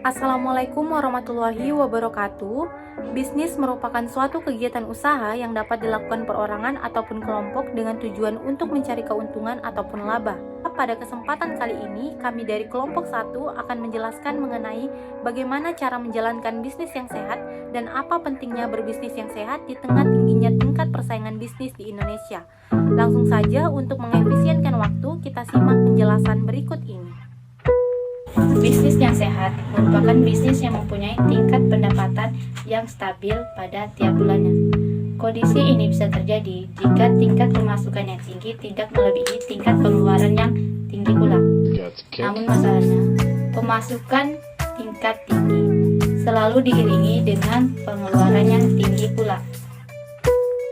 Assalamualaikum warahmatullahi wabarakatuh. Bisnis merupakan suatu kegiatan usaha yang dapat dilakukan perorangan ataupun kelompok dengan tujuan untuk mencari keuntungan ataupun laba. Pada kesempatan kali ini, kami dari kelompok 1 akan menjelaskan mengenai bagaimana cara menjalankan bisnis yang sehat dan apa pentingnya berbisnis yang sehat di tengah tingginya tingkat persaingan bisnis di Indonesia. Langsung saja untuk mengefisienkan waktu, kita simak penjelasan berikut ini. Bisnis yang sehat merupakan bisnis yang mempunyai tingkat pendapatan yang stabil pada tiap bulannya. Kondisi ini bisa terjadi jika tingkat pemasukan yang tinggi tidak melebihi tingkat pengeluaran yang tinggi pula. Namun masalahnya, pemasukan tingkat tinggi selalu diiringi dengan pengeluaran yang tinggi pula.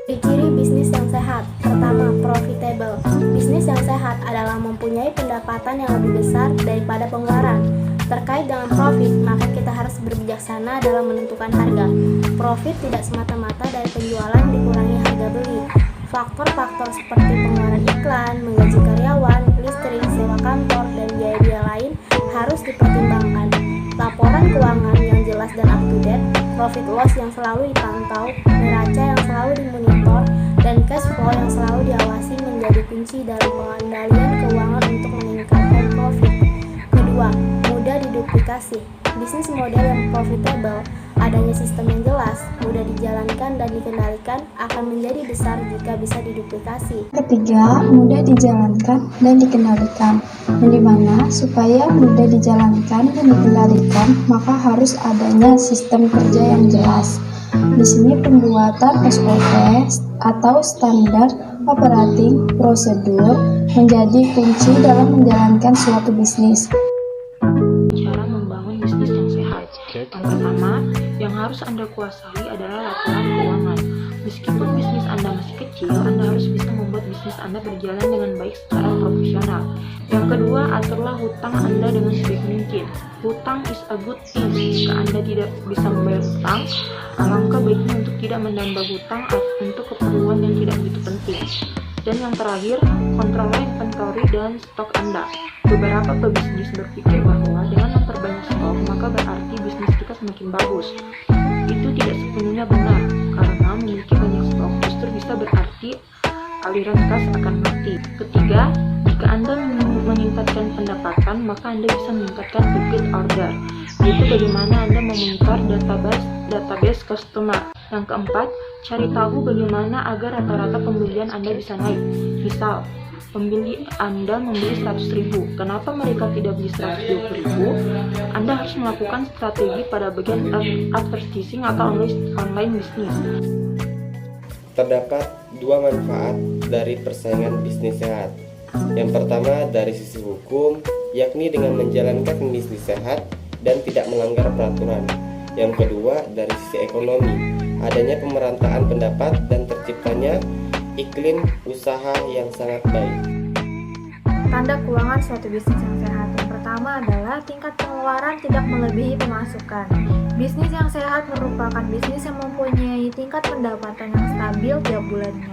Ciri bisnis yang sehat. Pertama, profitable. Bisnis yang sehat adalah mempunyai pendapatan yang lebih besar daripada pengeluaran. Terkait dengan profit, maka kita harus berbijaksana dalam menentukan harga. Profit tidak semata-mata dari penjualan dikurangi harga beli. Faktor-faktor seperti pengeluaran iklan, menggaji karyawan, listrik, sewa kantor, dan biaya-biaya lain harus dipertimbangkan. Laporan keuangan yang jelas dan up to date, profit loss yang selalu dipantau, neraca yang selalu dimonitor, dan cash flow yang selalu diawasi menjadi kunci dalam pengendalian keuangan untuk meningkatkan profit. Kedua, mudah diduplikasi. Bisnis model yang profitable, adanya sistem yang jelas, mudah dijalankan dan dikendalikan akan menjadi besar jika bisa diduplikasi. Ketiga, mudah dijalankan dan dikendalikan. Yang dimana supaya mudah dijalankan dan dikendalikan, maka harus adanya sistem kerja yang jelas. Di sini pembuatan SOP atau standar operating prosedur menjadi kunci dalam menjalankan suatu bisnis. Cara membangun bisnis yang sehat. Yang pertama, yang harus Anda kuasai adalah laporan keuangan. Meskipun bisnis Anda masih kecil, Anda harus bisa membuat bisnis Anda berjalan dengan baik secara profesional. Yang kedua, aturlah hutang Anda dengan sebaik mungkin. Hutang is a good thing. Jika Anda tidak bisa membayar hutang, alangkah baiknya untuk tidak menambah hutang untuk keperluan yang tidak begitu penting. Dan yang terakhir, kontrollah inventory dan stok Anda. Beberapa pebisnis berpikir bahwa dengan memperbanyak stok, maka berarti bisnis kita semakin bagus. Itu tidak sepenuhnya benar, karena memiliki banyak stok justru bisa berarti aliran kas akan mati. Ketiga, jika Anda meningkatkan pendapatan, maka Anda bisa meningkatkan repeat order. Yaitu bagaimana Anda memonitor database customer. Yang keempat, cari tahu bagaimana agar rata-rata pembelian Anda bisa naik. Misal, pembeli Anda membeli 100.000, kenapa mereka tidak beli 120.000? Anda harus melakukan strategi pada bagian advertising atau online bisnis. Terdapat dua manfaat dari persaingan bisnis sehat. Yang pertama dari sisi hukum, yakni dengan menjalankan bisnis sehat dan tidak melanggar peraturan. Yang kedua dari sisi ekonomi, adanya pemerataan pendapat dan terciptanya iklim usaha yang sangat baik. Tanda keuangan suatu bisnis yang sehat. Yang pertama adalah tingkat pengeluaran tidak melebihi pemasukan. Bisnis yang sehat merupakan bisnis yang mempunyai tingkat pendapatan yang stabil tiap bulannya.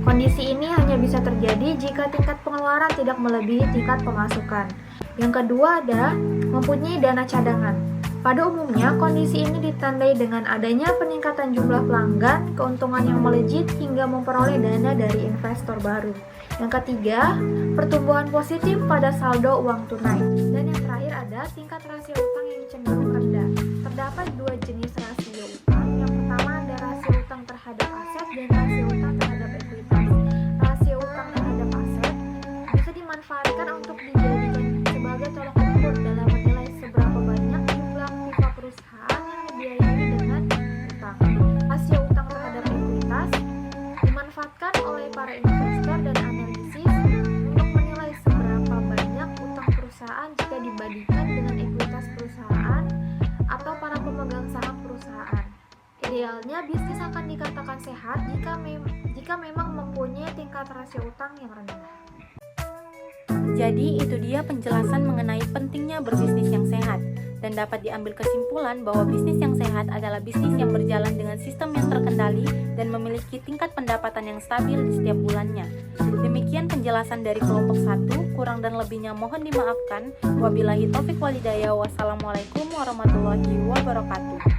Kondisi ini hanya bisa terjadi jika tingkat pengeluaran tidak melebihi tingkat pemasukan. Yang kedua adalah mempunyai dana cadangan. Pada umumnya, kondisi ini ditandai dengan adanya peningkatan jumlah pelanggan, keuntungan yang melejit, hingga memperoleh dana dari investor baru. Yang ketiga, pertumbuhan positif pada saldo uang tunai. Dan yang terakhir ada tingkat rasio utang yang cenderung rendah. Terdapat dua jenis rasio utang. Yang pertama ada rasio utang terhadap aset dan rasio utang terhadap ekuitas. Rasio utang terhadap aset bisa dimanfaatkan untuk dijadikan sebagai tolak ukur dalam menilai seberapa banyak jumlah pipa perusahaan yang dibiayai dengan utang. Rasio utang terhadap ekuitas dimanfaatkan oleh para investor dan analisis untuk menilai seberapa banyak utang perusahaan jika dibandingkan dengan ekuitas perusahaan atau para pemegang saham perusahaan. Idealnya bisnis akan dikatakan sehat jika memang mempunyai tingkat rasio utang yang rendah. Jadi itu dia penjelasan mengenai pentingnya berbisnis yang sehat. Dan dan dapat diambil kesimpulan bahwa bisnis yang sehat adalah bisnis yang berjalan dengan sistem yang terkendali dan memiliki tingkat pendapatan yang stabil di setiap bulannya. Demikian penjelasan dari kelompok 1, kurang dan lebihnya mohon dimaafkan. Wabillahi taufik walhidayah. Wassalamualaikum warahmatullahi wabarakatuh.